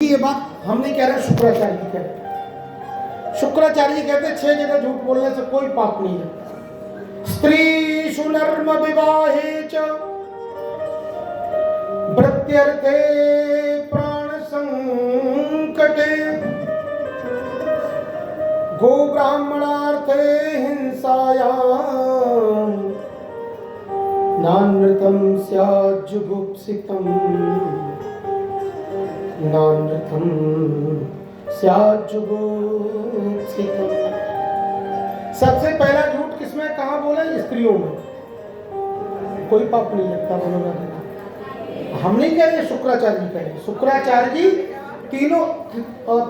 ये बात हम नहीं कह रहे, शुक्राचार्य जी कह रहे। शुक्राचार्य जी कहते 6 जगह झूठ बोलने से कोई पाप नहीं है। स्त्रीषु नर्म विवाहे च भृत्यर्थे प्राण संकटे गो ब्राह्मणार्थे हिंसायां नानृतं स्यात् जुगुप्सितम् नानृतं स्यात् जुगुप्सितम्। सबसे पहला झूठ किसमें कहाँ बोला? स्त्रियों में। कोई पाप नहीं लगता बोलना। हम नहीं कह रहे, शुक्राचार्य जी कह रहे। शुक्राचार्य जी तीनों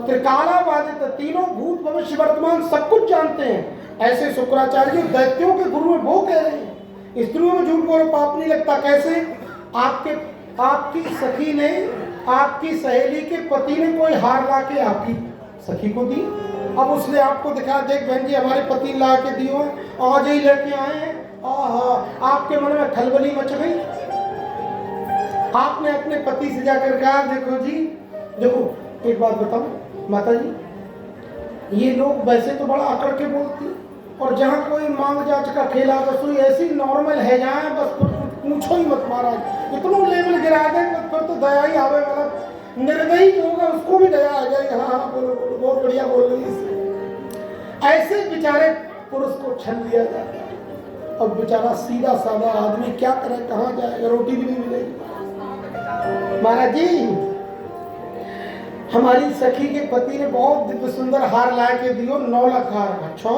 त्रिकालाबाधित, तीनों भूत भविष्य वर्तमान सब कुछ जानते हैं। ऐसे शुक्राचार्य जी दैत्यों के गुरु में वो कह रहे हैं स्त्रियों में झूठ बोलो पाप नहीं लगता। कैसे? आपकी सखी ने, आपकी सहेली के पति ने कोई हार ला के आपकी सखी को दी। अब उसने आपको दिखा, देख बहन जी हमारे पति ला के दियो, आज ही लड़के आए हैं। आपके मन में खलबली मच गई। आपने अपने पति से जाकर कहा देखो जी, देखो एक बात बताओ माता जी, ये लोग वैसे तो बड़ा अकड़ के बोलती हैं, और जहाँ कोई मांग जांच का खेला बस कोई ऐसी नॉर्मल है जाए, बस पूछो ही मत महाराज, इतना लेवल गिरा दे फिर तो दया ही आवे वाला। निर्दयी जो होगा उसको भी दया आ जाएगी। हाँ बोलो बोलो, बहुत बढ़िया बोल रही है। ऐसे बेचारे पुरुष को छल लिया जाता है। अब बेचारा सीधा साधा आदमी क्या करे, कहाँ जाएगा, रोटी भी नहीं मिलेगी। महाराज जी हमारी सखी के पति ने बहुत दिव्य सुंदर हार ला के दियो, 9 लाख हार। अच्छा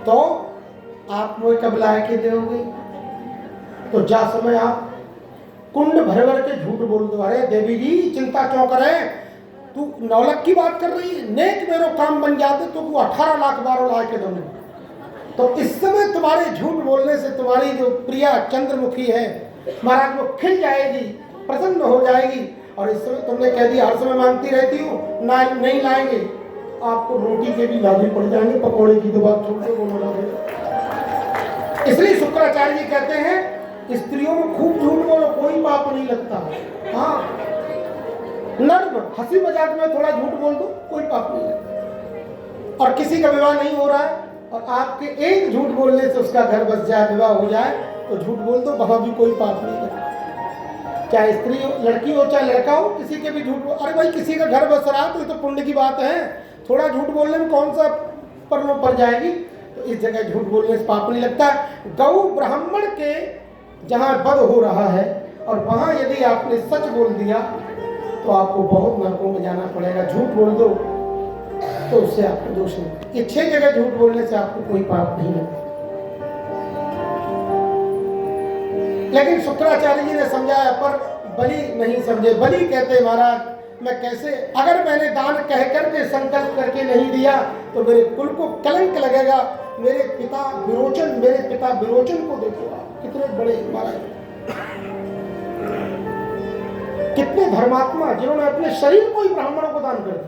तो आप मुझे कब ला के दोगे? तो जा समय आप कुंड भर भर के झूठ बोल दो। अरे देवी जी चिंता क्यों करे, तू 9 लाख की बात कर रही है, नेक मेरो काम बन जाते तो तू 18 लाख 12 ला के दोगे। तो इस समय तुम्हारे झूठ बोलने से तुम्हारी जो प्रिया चंद्रमुखी है महाराज वो खिल जाएगी, प्रसन्न हो जाएगी। और इस समय तुमने कह दिया हर समय मांगती रहती हूँ ना, नहीं लाएंगे, आपको रोटी के भी लाभी पड़ जाएंगे, पकौड़े की तो बात छोड़ के वो ला देगा। इसलिए शुक्राचार्य जी कहते हैं स्त्रियों में खूब झूठ बोलो, कोई पाप नहीं लगता। हाँ नर्म हंसी मजाक में थोड़ा झूठ बोल दो, कोई पाप नहीं लगता। और किसी का विवाह नहीं हो रहा है और आपके एक झूठ बोलने से उसका घर बस जाए, विवाह हो जाए, तो झूठ बोल दो, वहां भी कोई पाप नहीं लगता। चाहे स्त्री हो, लड़की हो, चाहे लड़का हो, किसी के भी झूठ बोल। अरे भाई किसी का घर बस रहा तो ये तो पुण्य की बात है। थोड़ा झूठ बोलने में कौन सा परलो पड़ जाएगी। तो इस जगह झूठ बोलने से पाप नहीं लगता। गौ ब्राह्मण के जहाँ वध हो रहा है और वहाँ यदि आपने सच बोल दिया तो आपको बहुत नरकों में जाना पड़ेगा। झूठ बोल दो तो उससे आपको दोष नहीं। ये 6 जगह झूठ बोलने से आपको कोई पाप नहीं है। लेकिन शुक्राचार्य जी ने समझाया पर बलि नहीं समझे। बलि कहते महाराज मैं कैसे, अगर मैंने दान कह करके संकल्प करके नहीं दिया तो मेरे कुल को कलंक लगेगा। मेरे पिता विरोचन को देखो आप कितने बड़े महाराज, कितने धर्मात्मा जिन्होंने अपने शरीर को ही ब्राह्मणों को दान कर दिया।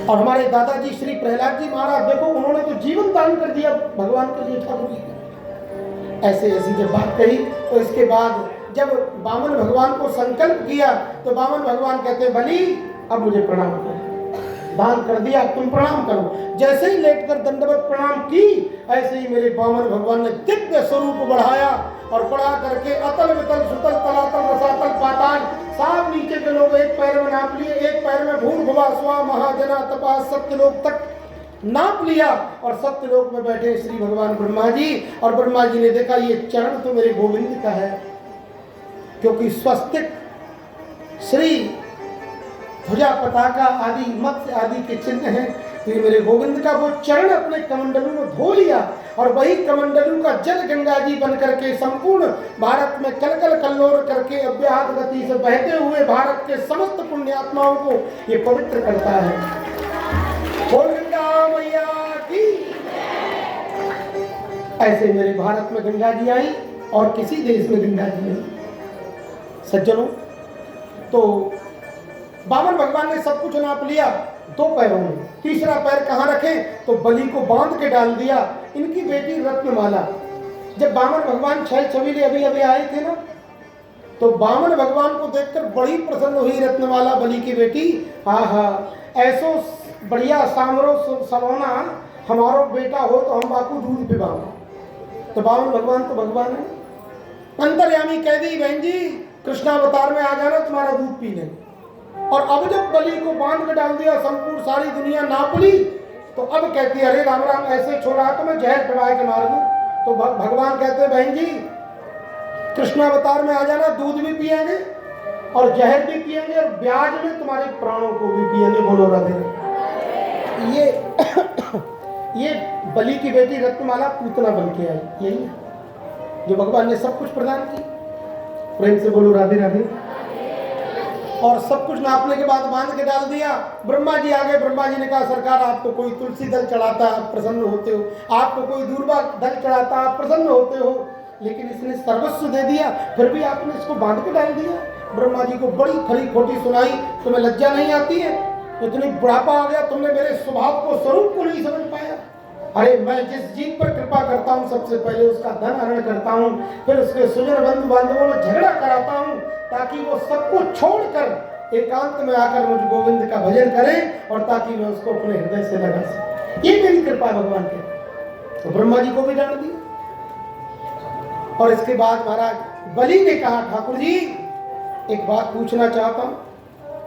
और हमारे दादाजी श्री प्रहलाद जी महाराज देखो, उन्होंने तो जीवन दान कर दिया भगवान के लिए, ठाकुर जी। ऐसे ऐसी जब बात कही तो इसके बाद जब वामन भगवान को संकल्प किया तो वामन भगवान कहते बलि अब मुझे प्रणाम करो, दान कर दिया तुम प्रणाम करो। जैसे ही लेटकर दंडवत प्रणाम की ऐसे ही मेरे वामन भगवान ने दिव्य स्वरूप बढ़ाया और बढ़ा करके अतल वितल सुतल तलातल रसातल पाताल सब नीचे के लोग एक पैर में नाप लिए, एक पैर में भूर भुवा स्वा महाजना तपा सत्यलोक तक नाप लिया। और सत्यलोक में बैठे श्री भगवान ब्रह्मा जी, और ब्रह्मा जी ने देखा ये चरण तो मेरे गोविंद का है, क्योंकि स्वस्तिक श्री ध्वजा पताका आदि मत्स्य आदि के चिन्ह हैं। तो ये मेरे गोविंद का वो चरण अपने कमंडलू में धो लिया और वही कमंडलू का जल गंगा जी बन करके संपूर्ण भारत में कलकल कल्लोर करके अव्याहत गति से बहते हुए भारत के समस्त पुण्यात्माओं को ये पवित्र करता है। गंगा मैया की। ऐसे मेरे भारत में गंगा जी आई और किसी देश में गंगा जी नहीं। सज्जनों तो वामन भगवान ने सब कुछ नाप लिया 2 पैरों में, तीसरा पैर कहाँ रखें तो बलि को बांध के डाल दिया। इनकी बेटी रत्नमाला, जब वामन भगवान 6 छबीले अभी आए थे ना तो बामन भगवान को देखकर बड़ी प्रसन्न हुई रत्नमाला बलि की बेटी। आहा, ऐसो बढ़िया सामरो सलोना हमारो बेटा हो तो हम बापू दूध पिवाओ। तो बामन भगवान तो भगवान है। अंतर्यामी कह दी बहन जी कृष्णावतार में आ जाना तुम्हारा दूध पी लेंगे। और अब जब बलि को बांध के डाल दिया, संपूर्ण सारी दुनिया नाप ली, तो अब कहती है अरे राम राम ऐसे छोड़ा तो मैं जहर पिला के मार दूं। तो भगवान कहते हैं बहन जी कृष्णावतार में आ जाना, दूध भी पिएंगे और जहर भी पिएंगे और ब्याज में तुम्हारे प्राणों को भी पिएंगे। बोलो राधे। ये बलि की बेटी रत्नमाला पूतना बन के आई, यही है जो भगवान ने सब कुछ प्रदान की। प्रेम से बोलो राधे राधे। और सब कुछ नापने के बाद बांध के डाल दिया। ब्रह्मा जी आ गए। ब्रह्मा जी ने कहा सरकार आपको कोई तुलसी दल चढ़ाता आप प्रसन्न होते हो, आपको कोई दूर्वा दल चढ़ाता आप प्रसन्न होते हो, लेकिन इसने सर्वस्व दे दिया फिर भी आपने इसको बांध के डाल दिया। ब्रह्मा जी को बड़ी खरी खोटी सुनाई। तुम्हें लज्जा नहीं आती है? इतनी बुढ़ापा आ गया, तुमने मेरे स्वभाव को स्वरूप को नहीं समझ पाया। अरे मैं जिस जीव पर कृपा करता हूँ सबसे पहले उसका धन हरण करता हूँ, फिर उसके सुजन बंधु बांधवों में झगड़ा कराता हूँ ताकि वो सब कुछ छोड़कर एकांत में आकर मुझ गोविंद का भजन करें और ताकि मैं उसको अपने हृदय से लगा सकूं। ये मेरी कृपा भगवान के। तो ब्रह्मा जी को भी डांट दिया। और इसके बाद महाराज बलि ने कहा ठाकुर जी एक बात पूछना चाहता हूँ,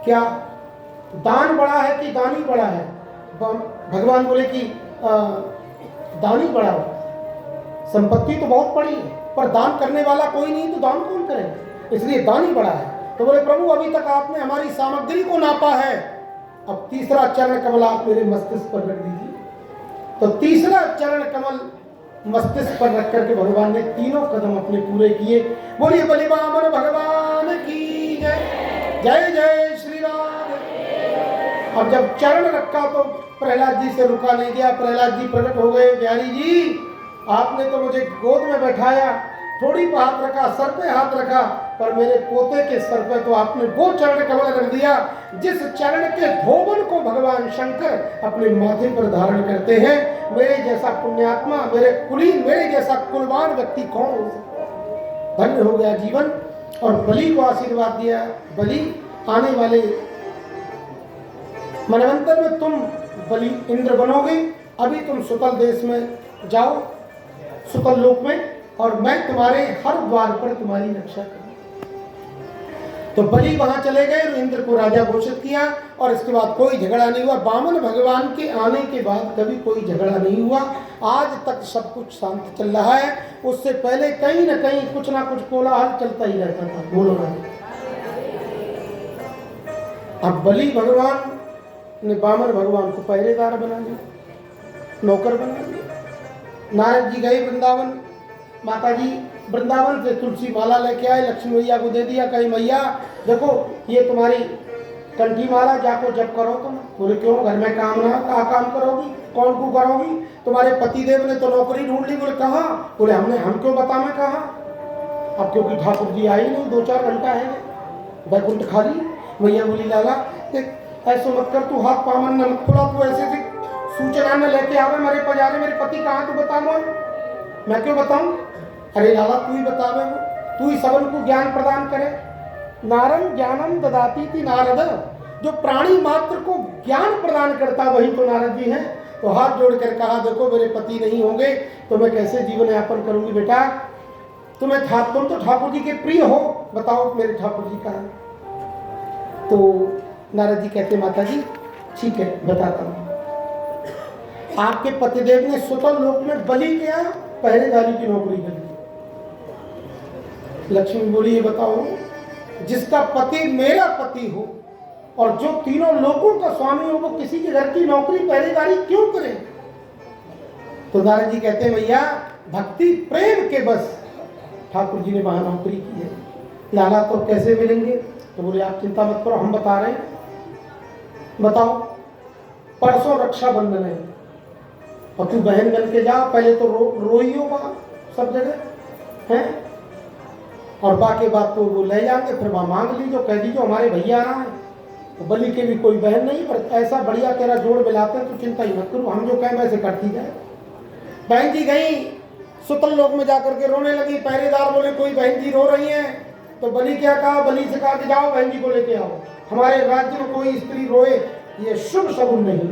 क्या दान बड़ा है कि दानी बड़ा है? भगवान बोले कि दानी बड़ा हो, संपत्ति तो बहुत बड़ी है पर दान करने वाला कोई नहीं, तो दान कौन करेगा, इसलिए दानी बड़ा है। तो बोले प्रभु अभी तक आपने हमारी सामग्री को नापा है, अब तीसरा चरण कमल आप मेरे मस्तिष्क पर रख दीजिए। तो तीसरा चरण कमल मस्तिष्क पर रख करके भगवान ने तीनों कदम अपने पूरे किए। बोलिए बलि बामन भगवान की जय। जय जय श्री राम। अब जब चरण रखा तो प्रहलाद जी से रुका नहीं गया। प्रहलाद जी प्रकट हो गए। बिहारी जी आपने तो मुझे गोद में बैठाया, थोड़ी पर हाथ रखा, सर पे हाथ रखा, पर मेरे पोते के सर पे तो आपने वो चरण कमल रख दिया जिस चरण के धोबन को भगवान शंकर अपने माथे पर धारण करते हैं। मेरे जैसा पुण्यात्मा, मेरे कुलीन, मेरे जैसा कुलवान व्यक्ति कौन हो सकता। धन्य हो गया जीवन। और बलि को आशीर्वाद दिया, बलि आने वाले मनवंतर में तुम बलि इंद्र बनोगे। अभी तुम सुतल देश में जाओ, सुतल लोक में, और मैं तुम्हारे हर द्वार पर तुम्हारी रक्षा करूं। तो बलि वहां चले गए और इंद्र को राजा घोषित किया। और इसके बाद कोई झगड़ा नहीं हुआ। बामन भगवान के आने के बाद कभी कोई झगड़ा नहीं हुआ। आज तक सब कुछ शांत चल रहा है। उससे पहले कहीं न कहीं कुछ ना कुछ कोलाहल चलता ही रहता था। बोलो ना। अब बलि भगवान ने बामन भगवान को पहरेदार बना दिया, नौकर बना दिया। नारद जी गए वृंदावन, माता जी वृंदावन से तुलसी माला लेके आए, लक्ष्मी मैया को दे दिया। कहीं मैया देखो ये तुम्हारी कंठी माला, जाको जब करो तुम। बोले क्यों, घर में काम ना, कहाँ काम करोगी, कौन को करोगी? तुम्हारे पतिदेव ने तो नौकरी ढूंढ ली। बोले कहाँ? बोले हम क्यों बताना कहाँ। अब क्योंकि ठाकुर जी आई नहीं, 2-4 घंटा है, बैकुंठ खाली। मैया बोली लाला ऐसा मत कर, तू हाथ पामन न मत खुला, तू ऐसे सूचना न लेके आवे मेरे पजारे, मेरे पति कहाँ, तू बता। मैं क्यों बताऊं? अरे लाला तू ही बतावे, तू ही सबन को ज्ञान प्रदान करे। नारद ज्ञानम ददाती थी नारद, जो प्राणी मात्र को ज्ञान प्रदान करता वही तो नारद जी हैं। तो हाथ जोड़कर कहा देखो मेरे पति नहीं होंगे तो मैं कैसे जीवन यापन करूंगी बेटा। तुम तो ठाकुर जी के प्रिय हो, बताओ मेरे ठाकुर जी का। तो नारद जी कहते माता जी ठीक है बताता हूँ। आपके पतिदेव ने सुतल लोक में बलि किया, पहरेदारी की नौकरी कर दी। लक्ष्मी बोली ये बताओ, जिसका पति मेरा पति हो और जो तीनों लोगों का स्वामी हो, वो किसी के घर की नौकरी पहरेदारी क्यों करे? तो नारद जी कहते हैं भैया भक्ति प्रेम के बस ठाकुर जी ने वहां नौकरी की है। लाला तो कैसे मिलेंगे? तो बोले आप चिंता मत करो, हम बता रहे हैं। बताओ, परसों रक्षाबंधन है और तू बहन बन के जा। पहले तो रोई होगा सब जगह हैं, और बाकी बात तो वो ले जाएंगे, फिर वहाँ मांग लीजिए, कह दीजिए हमारे भैया आ रहा है। तो बलि के भी कोई बहन नहीं, पर ऐसा बढ़िया तेरा जोड़ मिलाते हैं तो चिंता ही मत करो, हम जो कहें वैसे करती जाए। बहन जी गई सुतल लोक में जाकर के रोने लगी। पहरेदार बोले कोई बहन जी रो रही हैं तो बलि क्या कहा, बलि से कहा कि जाओ बहन जी को लेके आओ, हमारे राज्य में कोई स्त्री रोए ये शुभ शगुन नहीं।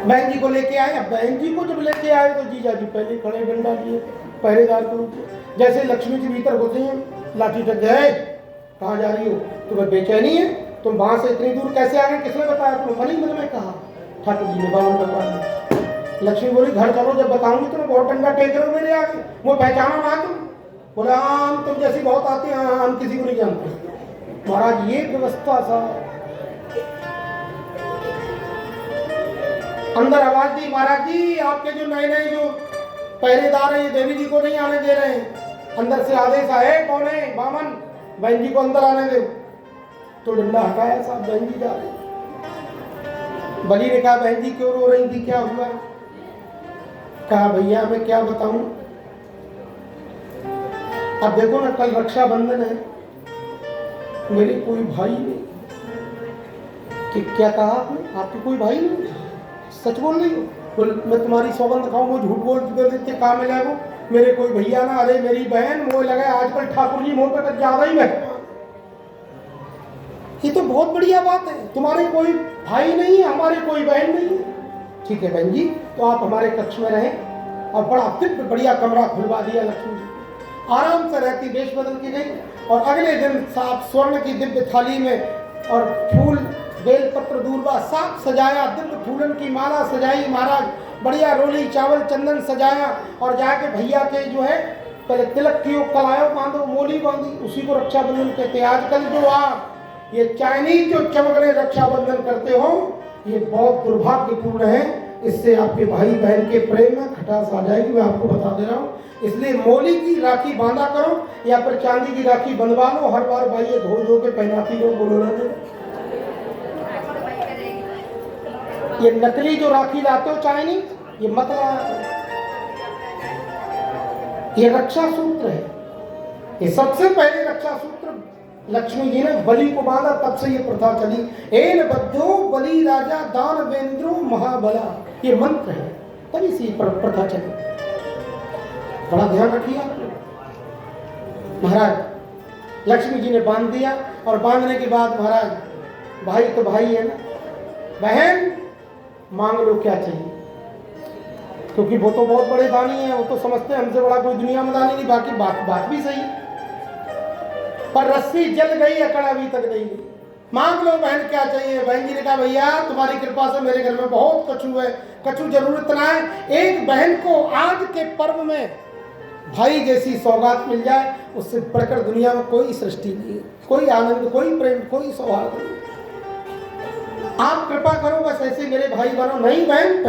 बहन जी को लेके आए। अब बहन जी को जब लेके आए तो जीजा जी पहले खड़े डंडा लिए पहरेदार के रूप में। जैसे लक्ष्मी जी भीतर घुसे हैं लाठी टक गए, कहाँ जा रही हो, तुम्हें बेचैनी है, तुम वहां से इतनी दूर कैसे आ गए, किसने बताया, तुम्हें मन ही मन में कहा, ठाकुर जी ने बावन भगवान। लक्ष्मी बोली घर चलो, जब बताऊंगी तुम्हें, बहुत डंडा टेक रहे हो मेरे आगे, वो पहचाना ना तुम। बोला हम तुम जैसी बहुत आती हैं, हम किसी को नहीं जानते। महाराज ये व्यवस्था सा अंदर आवाज दी, महाराज जी आपके जो नए नए जो पहरेदार है ये देवी जी को नहीं आने दे रहे हैं। अंदर से आदेश आए, कौन है, बामन, बहन जी को अंदर आने दो। तो डंडा हटाया, साहब बहन जी जा रही। बलि ने कहा बहन जी क्यों रो रही थी, क्या हुआ? कहा भैया मैं क्या बताऊं, अब देखो ना कल रक्षाबंधन है, मेरे कोई भाई नहीं। कि क्या कहा आपने, आपके कोई भाई नहीं? सच बोल रही हो? बोल मैं तुम्हारी सौगंध खाऊं, वो झूठ बोल देते कहा मिला वो, मेरे कोई भैया ना, अरे मेरी बहन, मोह लगा आजकल ठाकुर जी मोह पर ज्यादा ही मेहमान। ये तो बहुत बढ़िया बात है, तुम्हारे कोई भाई नहीं है, हमारे कोई बहन नहीं है। ठीक है बहन जी, तो आप हमारे कक्ष में रहें। और बड़ा दिव्य बढ़िया कमरा खुलवा दिया लक्ष्मी जी, आराम से रहती, वेश बदल की गई। और अगले दिन साफ स्वर्ण की दिव्य थाली में और फूल बेलपत्र दूर्वा साफ सजाया, दिव्य फूलन की माला सजाई महाराज, बढ़िया रोली चावल चंदन सजाया। और जाके भैया के जो है पहले तिलक की कलायो बांधो, मोली बांधी, उसी को रक्षाबंधन कहते हैं। आजकल जो आप ये चाइनीज जो चमकने रक्षाबंधन करते हो, ये बहुत दुर्भाग्यपूर्ण है। इससे आपके भाई बहन के प्रेम में खटास आ जाएगी, मैं आपको बता दे रहा हूँ। इसलिए मोली की राखी बांधा करो या फिर चांदी की राखी बंधवा लो, हर बार भाई ये धो धो के पहनाती हो, बोलो ना। ये नकली जो राखी लाते हो चाइनीज, ये मत लाया। ये रक्षा सूत्र है, ये सबसे पहले रक्षा सूत्र लक्ष्मी जी ने बलि को बांधा, तब से ये प्रथा चली। एन बद्धो बलि राजा दानवेंद्रो महाबला, ये मंत्र है, तभी से प्रथा चली। बड़ा ध्यान रखिए महाराज। लक्ष्मी जी ने बांध दिया, और बांधने के बाद महाराज भाई तो भाई है ना, बहन मांग लो क्या चाहिए, क्योंकि वो तो बहुत बड़े दानी है, वो तो समझते हैं हमसे बड़ा कोई दुनिया में दानी नहीं। बाकी बात भी सही है, पर रस्सी जल गई, अकड़ अभी तक नहीं गई। मांग लो बहन क्या चाहिए। बहन जी ने कहा भैया तुम्हारी कृपा से मेरे घर में बहुत कछु है, कछु जरूर इतना है, एक बहन को आज के पर्व में भाई जैसी सौगात मिल जाए, उससे बढ़कर दुनिया में कोई सृष्टि नहीं है, कोई आनंद, कोई प्रेम, कोई सौहार्द नहीं। आप कृपा करो बस ऐसे मेरे भाई बनो। नहीं बहन